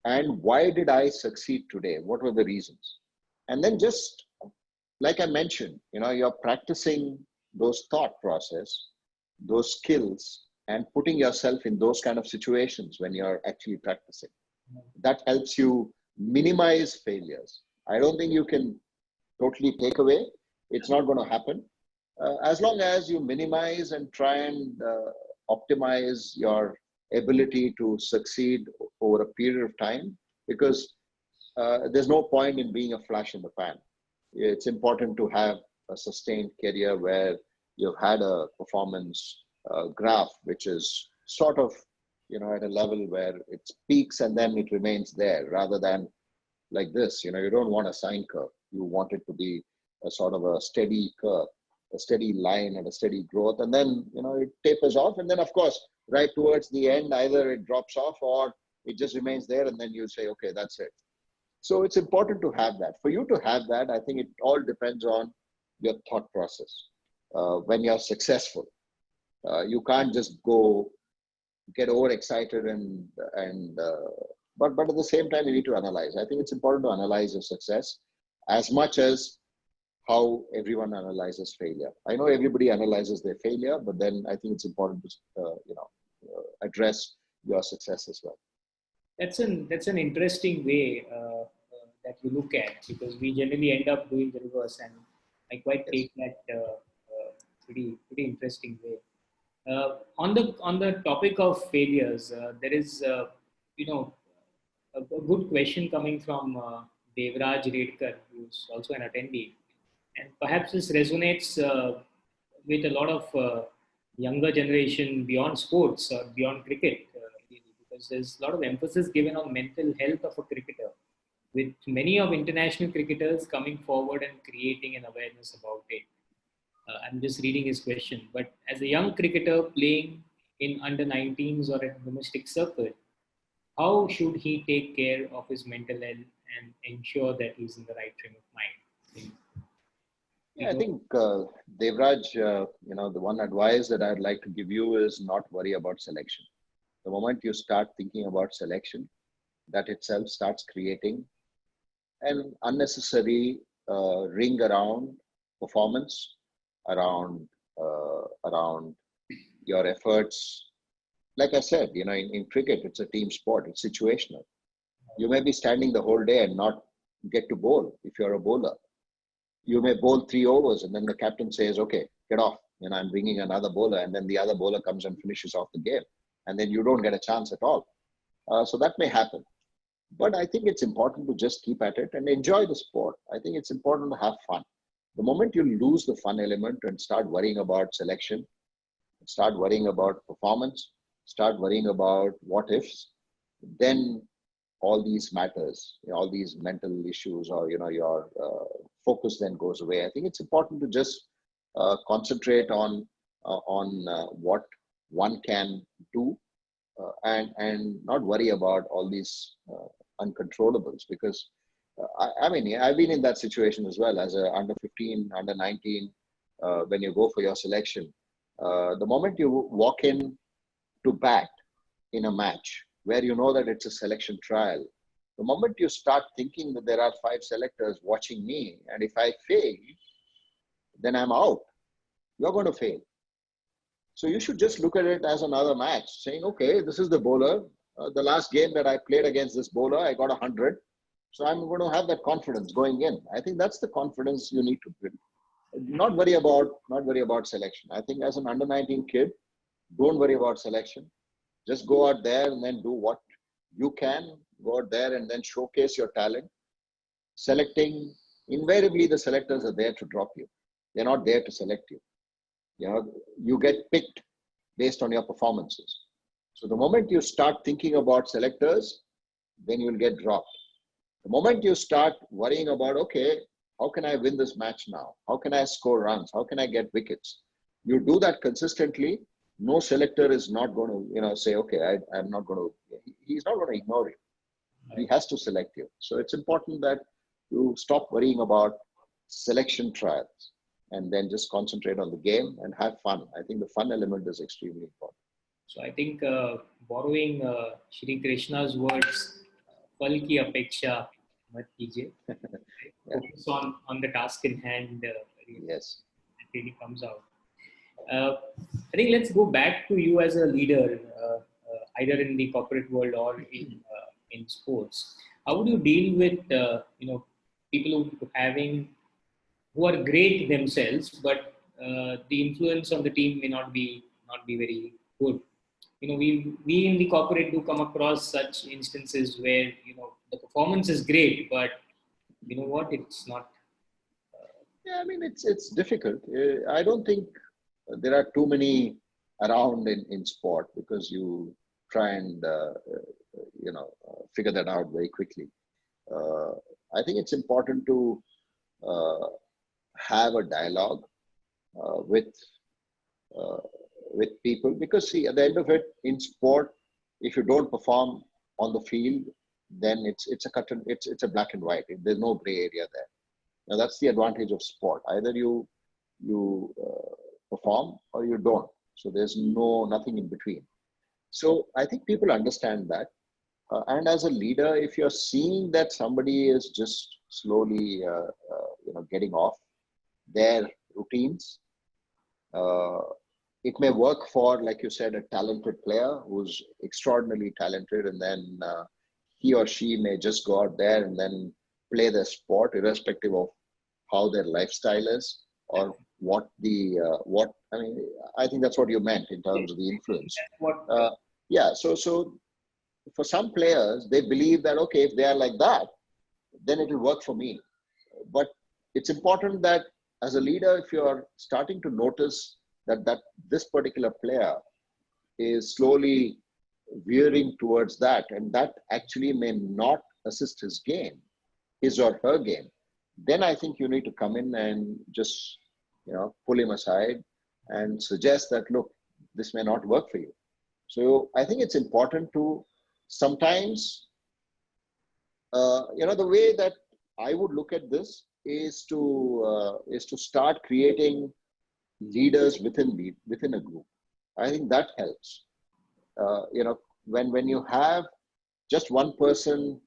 and why did I succeed today? What were the reasons? And then just like I mentioned, you're practicing those thought process, those skills, and putting yourself in those kind of situations when you're actually practicing. That helps you minimize failures. I don't think you can totally take away. It's not going to happen. As long as you minimize and try and optimize your ability to succeed over a period of time, because there's no point in being a flash in the pan. It's important to have a sustained career where you've had a performance graph, which is sort of, at a level where it peaks and then it remains there, rather than like this. You don't want a sine curve. You want it to be a sort of a steady curve, a steady line and a steady growth. And then, it tapers off. And then, of course, right towards the end, either it drops off or it just remains there. And then you say, okay, that's it. So it's important to have that. For you to have that, I think it all depends on your thought process. When you're successful, you can't just go get overexcited but at the same time, you need to analyze. I think it's important to analyze your success as much as how everyone analyzes failure. I know everybody analyzes their failure, but then I think it's important to address your success as well. That's an interesting way that you look at, because we generally end up doing the reverse, and I quite take that pretty interesting way. On the topic of failures, there is a good question coming from Devraj Redkar, who's also an attendee, and perhaps this resonates with a lot of younger generation beyond sports or beyond cricket, really, because there's a lot of emphasis given on mental health of a cricketer, with many of international cricketers coming forward and creating an awareness about it. I'm just reading his question. But as a young cricketer playing in under 19s or at domestic circuit, how should he take care of his mental health and ensure that he's in the right frame of mind? Yeah, I think, Devraj, the one advice that I'd like to give you is not worry about selection. The moment you start thinking about selection, that itself starts creating an unnecessary ring around performance, around your efforts. Like I said, in cricket, it's a team sport. It's situational. You may be standing the whole day and not get to bowl if you're a bowler. You may bowl 3 overs and then the captain says, okay, get off. I'm bringing another bowler, and then the other bowler comes and finishes off the game. And then you don't get a chance at all. So that may happen. But I think it's important to just keep at it and enjoy the sport. I think it's important to have fun. The moment you lose the fun element and start worrying about selection, start worrying about performance, start worrying about what ifs, then all these matters, all these mental issues, or your focus then goes away. I think it's important to just concentrate on what one can do, and not worry about all these uncontrollables, because I mean, I've been in that situation as well as a under 15, under 19. When you go for your selection, the moment you walk in to bat in a match where you know that it's a selection trial, the moment you start thinking that there are 5 selectors watching me, and if I fail, then I'm out, you're going to fail. So you should just look at it as another match, saying, okay, this is the bowler. The last game that I played against this bowler, I got 100. So I'm going to have that confidence going in. I think that's the confidence you need to build. Not worry about selection. I think as an under 19 kid, don't worry about selection. Just go out there and then do what you can. Go out there and then showcase your talent. Selecting, invariably the selectors are there to drop you. They're not there to select you. You get picked based on your performances. So the moment you start thinking about selectors, then you'll get dropped. The moment you start worrying about, okay, how can I win this match now? How can I score runs? How can I get wickets? You do that consistently. No selector is not going to, say, okay, I'm not going to, he's not going to ignore you. He has to select you. So it's important that you stop worrying about selection trials and then just concentrate on the game and have fun. I think the fun element is extremely important. So I think borrowing Shri Krishna's words, "Fal ki apeksha mat kijiye." Focus on the task in hand. Yes. It really comes out. I think let's go back to you as a leader, either in the corporate world or in sports. How would you deal with people who are great themselves, but the influence on the team may not be very good? We in the corporate do come across such instances where the performance is great, but you know what, it's not. Yeah, I mean, it's difficult. I don't think there are too many around in sport, because you try and figure that out very quickly. I think it's important to have a dialogue with people, because see, at the end of it, in sport, if you don't perform on the field, then it's a black and white. There's no gray area there. Now that's the advantage of sport. Either you perform or you don't. So there's nothing in between. So I think people understand that. And as a leader, if you're seeing that somebody is just slowly, getting off their routines, it may work for, like you said, a talented player who's extraordinarily talented, and then he or she may just go out there and then play their sport, irrespective of how their lifestyle is, or I think that's what you meant in terms of the influence. Yeah. So for some players, they believe that, okay, if they are like that, then it will work for me. But it's important that as a leader, if you're starting to notice that this particular player is slowly veering towards that, and that actually may not assist his game, his or her game, then I think you need to come in and just, pull him aside and suggest that, look, this may not work for you. So I think it's important to sometimes, the way that I would look at this is to start creating leaders within a group. I think that helps. When you have just one person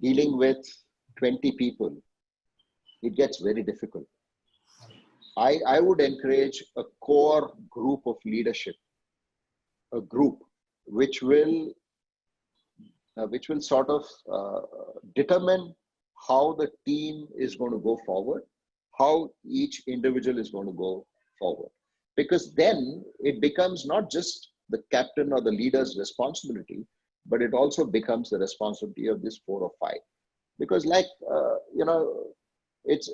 dealing with 20 people, it gets very difficult. I would encourage a core group of leadership, a group which will sort of determine how the team is going to go forward, how each individual is going to go forward. Because then it becomes not just the captain or the leader's responsibility, but it also becomes the responsibility of this 4 or 5. Because it's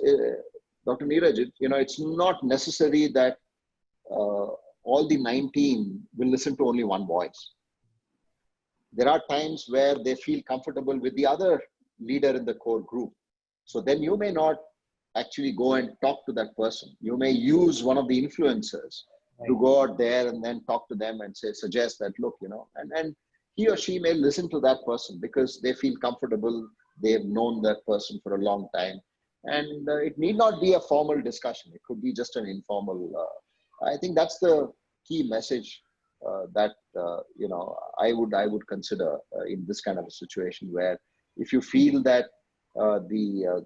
Dr. Neeraj, it's not necessary that all the 19 will listen to only one voice. There are times where they feel comfortable with the other leader in the core group. So then you may not actually go and talk to that person. You may use one of the influencers to go out there and then talk to them and suggest that, look, and he or she may listen to that person because they feel comfortable. They've known that person for a long time. And it need not be a formal discussion. It could be just an informal. I think that's the key message that I would consider in this kind of a situation, where if you feel that the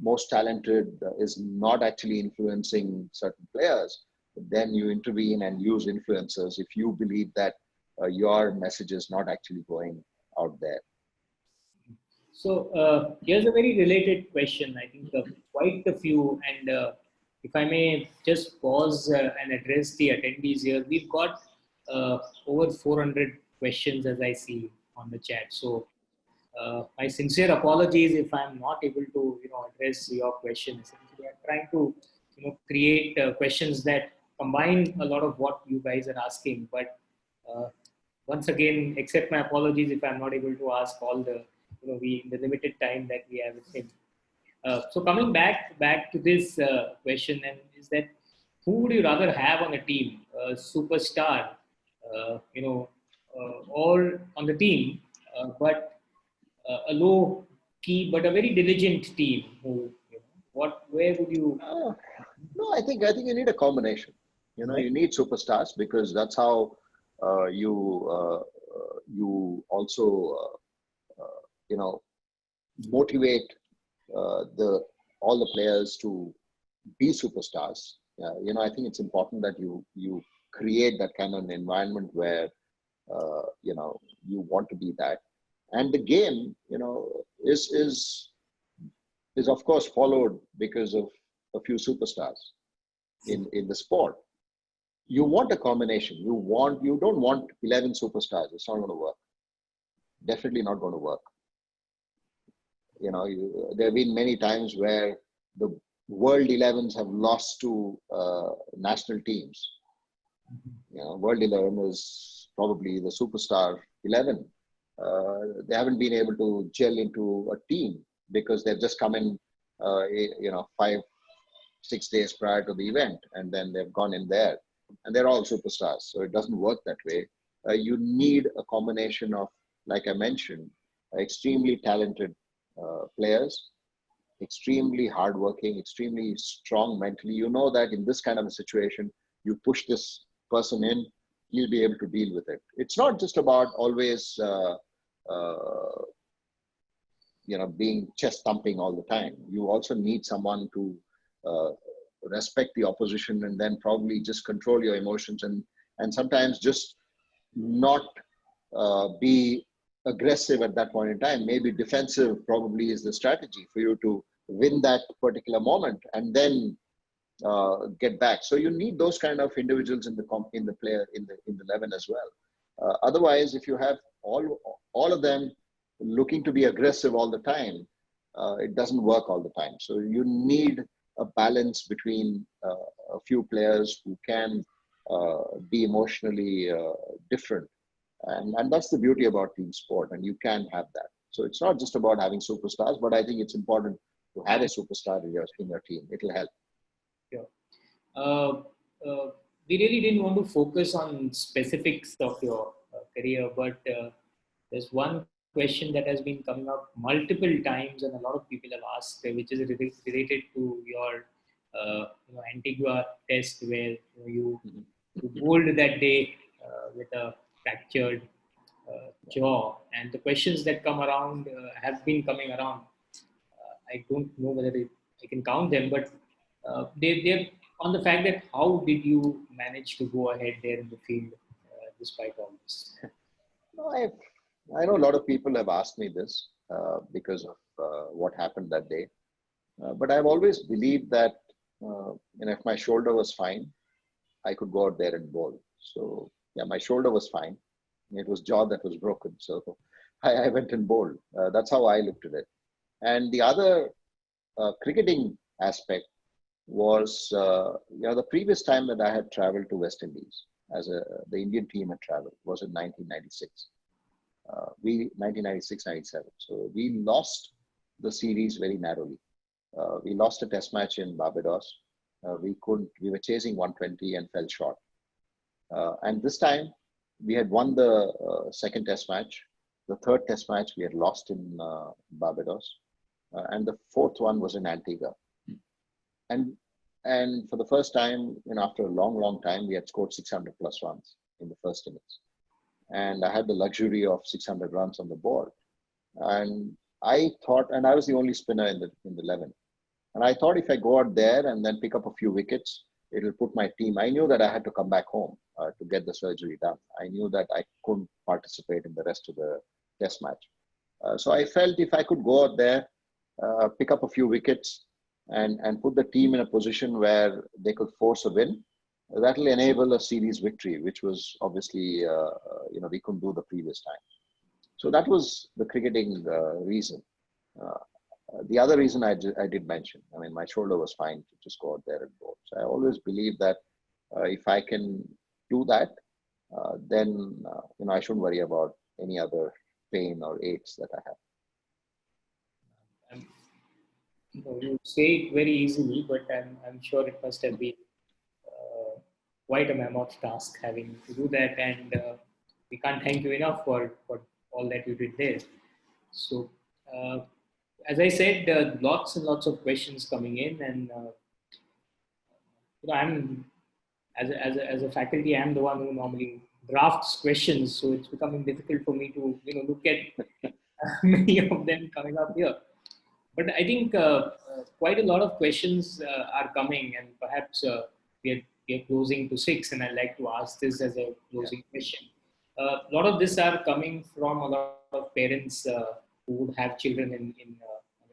most talented is not actually influencing certain players, then you intervene and use influencers if you believe that your message is not actually going out there. So here's a very related question. I think quite a few, and if I may just pause and address the attendees here, we've got over 400 questions as I see on the chat. So my sincere apologies if I'm not able to address your questions. We are trying to create questions that combine a lot of what you guys are asking. But once again, accept my apologies if I'm not able to ask all the the limited time that we have with him. So coming back to this question, and is that who would you rather have on a team, a superstar, all on the team, but a low key but a very diligent team? Where would you? No, I think you need a combination. You need superstars because that's how you also motivate all the players to be superstars. I think it's important that you create that kind of an environment where you want to be that, and the game is of course followed because of a few superstars in the sport. You want a combination. You don't want 11 superstars. It's not going to work. Definitely not going to work. There have been many times where the World 11s have lost to national teams. World 11 is probably the superstar 11. They haven't been able to gel into a team because they've just come in, 5-6 days prior to the event, and then they've gone in there, and they're all superstars. So it doesn't work that way. You need a combination of, like I mentioned, extremely talented players, extremely hardworking, extremely strong mentally. You know that in this kind of a situation, you push this person in, he'll be able to deal with it. It's not just about always, being chest thumping all the time. You also need someone to respect the opposition and then probably just control your emotions and sometimes just not be aggressive at that point in time. Maybe defensive probably is the strategy for you to win that particular moment and then get back. So you need those kind of individuals in the 11 as well. Otherwise, if you have all of them looking to be aggressive all the time, it doesn't work all the time. So you need a balance between a few players who can be emotionally different. And that's the beauty about team sport, and you can have that. So it's not just about having superstars, but I think it's important to have a superstar in your team. It'll help. Yeah. Uh, we really didn't want to focus on specifics of your career, but there's one question that has been coming up multiple times, and a lot of people have asked, which is related to your Antigua test, where you bowled that day with a fractured jaw, and the questions that come around have been coming around. I don't know whether I can count them, but they're on the fact that how did you manage to go ahead there in the field despite all this? No, I know a lot of people have asked me this because of what happened that day. But I've always believed that if my shoulder was fine, I could go out there and bowl. So yeah, my shoulder was fine. It was jaw that was broken. So I went and bowled. That's how I looked at it. And the other cricketing aspect was, the previous time that I had traveled to West Indies the Indian team had traveled was in 1996. 1996-97. So we lost the series very narrowly. We lost a test match in Barbados. We were chasing 120 and fell short. And this time we had won the second test match. The third test match we had lost in Barbados. And the fourth one was in Antigua. And for the first time, after a long, long time, we had scored 600 plus runs in the first innings. And I had the luxury of 600 runs on the board. And I thought, and I was the only spinner in the 11. And I thought if I go out there and then pick up a few wickets, it'll put my team. I knew that I had to come back home to get the surgery done. I knew that I couldn't participate in the rest of the test match. So I felt if I could go out there, pick up a few wickets and put the team in a position where they could force a win, that will enable a series victory, which was obviously, we couldn't do the previous time. So that was the cricketing reason. The other reason I did mention, my shoulder was fine to just go out there and bowl. So I always believe that if I can do that, then I shouldn't worry about any other pain or aches that I have. You say it very easily, but I'm sure it must have been quite a mammoth task having to do that, and we can't thank you enough for all that you did there. So, as I said, lots and lots of questions coming in, and I'm as a faculty, I'm the one who normally drafts questions, so it's becoming difficult for me to look at many of them coming up here. But I think quite a lot of questions are coming, and perhaps we are closing to 6, and I'd like to ask this as a closing question. A lot of this are coming from a lot of parents who would have children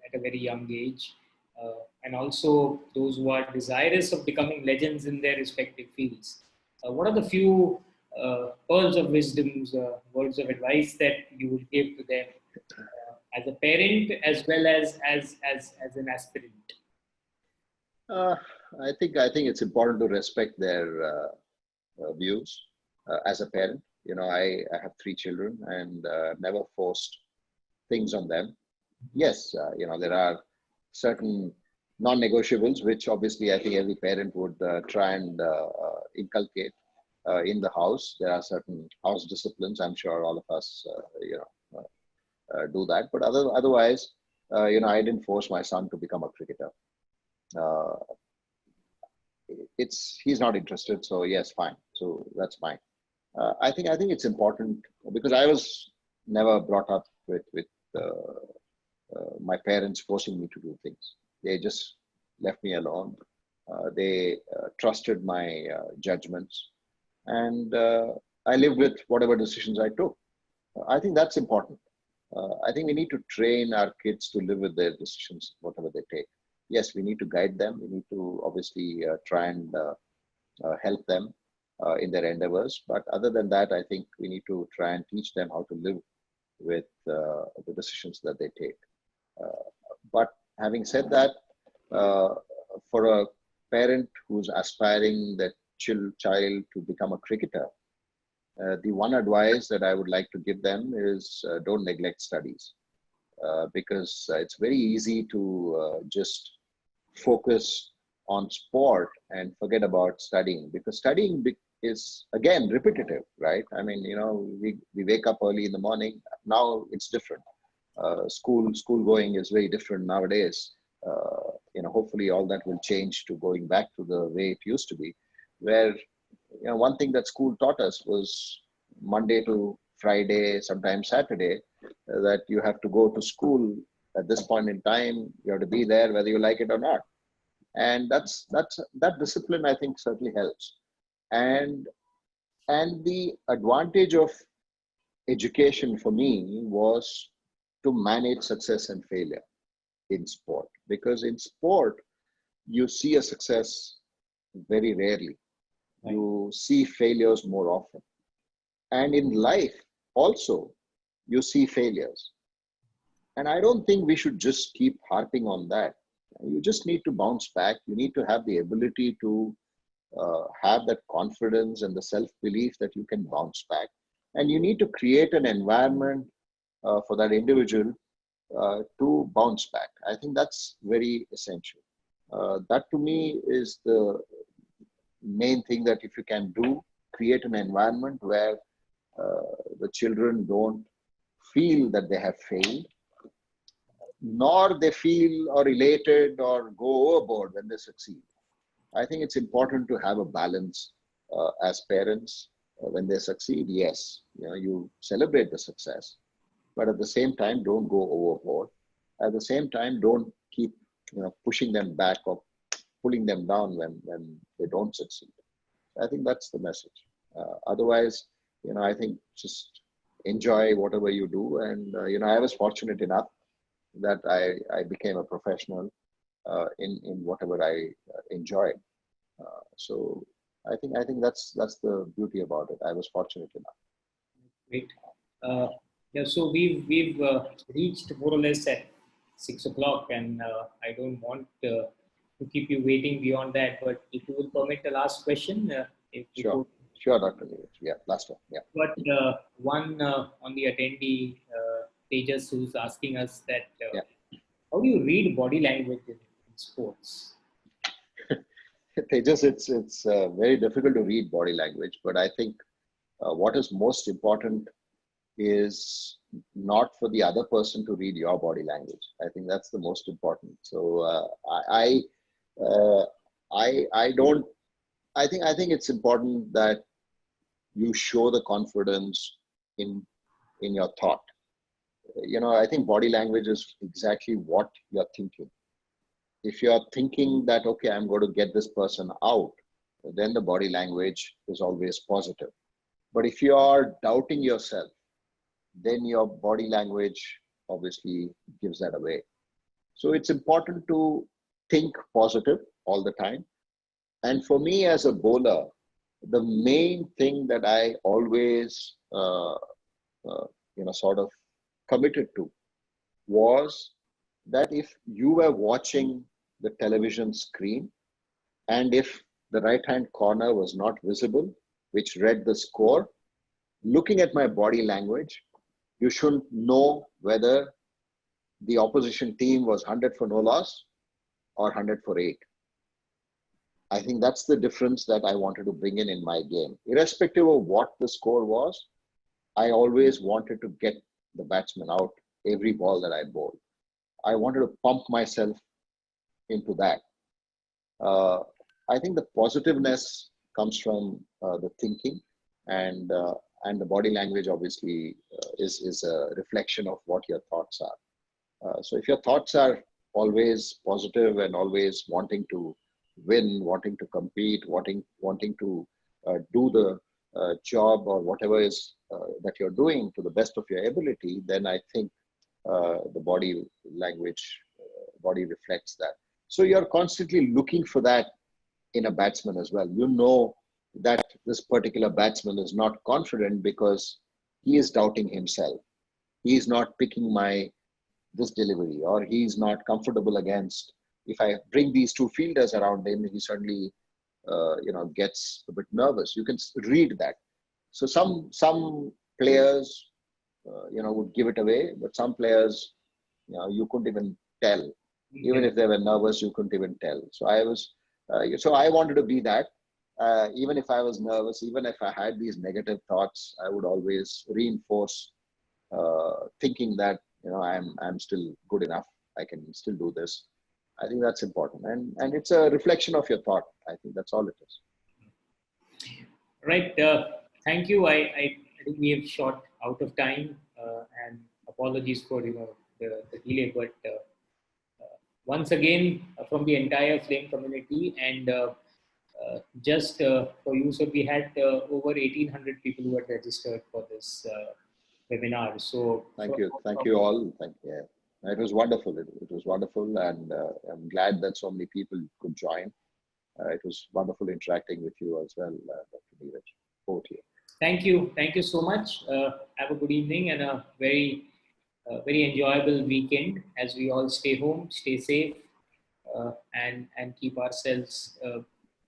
at a very young age, and also those who are desirous of becoming legends in their respective fields. What are the few pearls of wisdom, words of advice that you would give to them as a parent as well as an aspirant? I think it's important to respect their views as a parent. I have 3 children and never forced things on them. Yes, there are certain non-negotiables, which obviously I think every parent would try and inculcate in the house. There are certain house disciplines. I'm sure all of us, do that. But otherwise, I didn't force my son to become a cricketer. He's not interested, so yes, fine. So that's fine. I think it's important because I was never brought up with my parents forcing me to do things. They just left me alone. They trusted my judgments, and I lived with whatever decisions I took. I think that's important. I think we need to train our kids to live with their decisions, whatever they take. Yes, we need to guide them. We need to obviously try and help them in their endeavors. But other than that, I think we need to try and teach them how to live with the decisions that they take. But having said that, for a parent who's aspiring that child to become a cricketer, the one advice that I would like to give them is don't neglect studies, because it's very easy to just focus on sport and forget about studying, because studying is again repetitive, right? I mean, we wake up early in the morning. Now it's different. School going is very different nowadays. Hopefully all that will change to going back to the way it used to be, where one thing that school taught us was Monday to Friday, sometimes Saturday, that you have to go to school at this point in time. You have to be there whether you like it or not, and that discipline, I think, certainly helps. And the advantage of education for me was to manage success and failure in sport, because in sport you see a success very rarely. You see failures more often. And in life also, you see failures. And I don't think we should just keep harping on that. You just need to bounce back. You need to have the ability to have that confidence and the self-belief that you can bounce back. And you need to create an environment for that individual to bounce back. I think that's very essential. That to me is the main thing, that if you can create an environment where the children don't feel that they have failed, nor they feel or elated or go overboard when they succeed. I think it's important to have a balance as parents. When they succeed, yes, you celebrate the success, but at the same time, don't go overboard. At the same time, don't keep pushing them back or pulling them down when they don't succeed. I think that's the message. Otherwise, I think just enjoy whatever you do. And I was fortunate enough that I became a professional in whatever I enjoyed. So I think that's the beauty about it. I was fortunate enough. Great. Yeah. So we've reached more or less at 6 o'clock, and I don't want to keep you waiting beyond that. But if you will permit the last question, Sure, Dr. Neeraj. Yeah, last one. Yeah. But one on the attendee, Tejas, who's asking us that how do you read body language in sports? Tejas, it's very difficult to read body language, but I think what is most important is not for the other person to read your body language. I think that's the most important. So I think it's important that you show the confidence in your thought. I think body language is exactly what you're thinking. If you're thinking that, okay, I'm going to get this person out, then the body language is always positive. But if you are doubting yourself, then your body language obviously gives that away. So it's important to think positive all the time. And for me as a bowler, the main thing that I always, sort of committed to was that if you were watching the television screen, and if the right-hand corner was not visible, which read the score, looking at my body language, you should know whether the opposition team was 100 for no loss or 100 for 8. I think that's the difference that I wanted to bring in my game. Irrespective of what the score was, I always wanted to get the batsman out every ball that I bowled. I wanted to pump myself into that. I think the positiveness comes from the thinking, and the body language obviously is a reflection of what your thoughts are. So if your thoughts are always positive and always wanting to win, wanting to compete, wanting to do the job or whatever is that you're doing to the best of your ability, then I think the body language, body reflects that. So you're constantly looking for that in a batsman as well. You know that this particular batsman is not confident because he is doubting himself. He is not picking this delivery, or he is not comfortable against if I bring these two fielders around him, he certainly, gets a bit nervous. You can read that. So some players, would give it away, but some players, you couldn't even tell. Even if they were nervous, you couldn't even tell. So so I wanted to be that. Even if I was nervous, even if I had these negative thoughts, I would always reinforce, thinking that I'm still good enough. I can still do this. I think that's important, and it's a reflection of your thought. I think that's all it is. Right. Thank you. I think we have shot out of time, and apologies for the delay. But once again, from the entire Flame community, and just for you, so we had over 1,800 people who had registered for this webinar. So thank you all. Thank you. Yeah. It was wonderful. It was wonderful, and I'm glad that so many people could join. It was wonderful interacting with you as well, Dr. Neeraj. Over to you. Thank you so much. Have a good evening and a very enjoyable weekend as we all stay home, stay safe, and keep ourselves,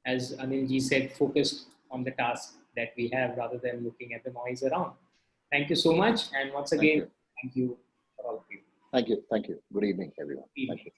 as Anilji said, focused on the task that we have rather than looking at the noise around. Thank you so much, and once again, thank you for all of you. Thank you. Good evening, everyone. Thank you.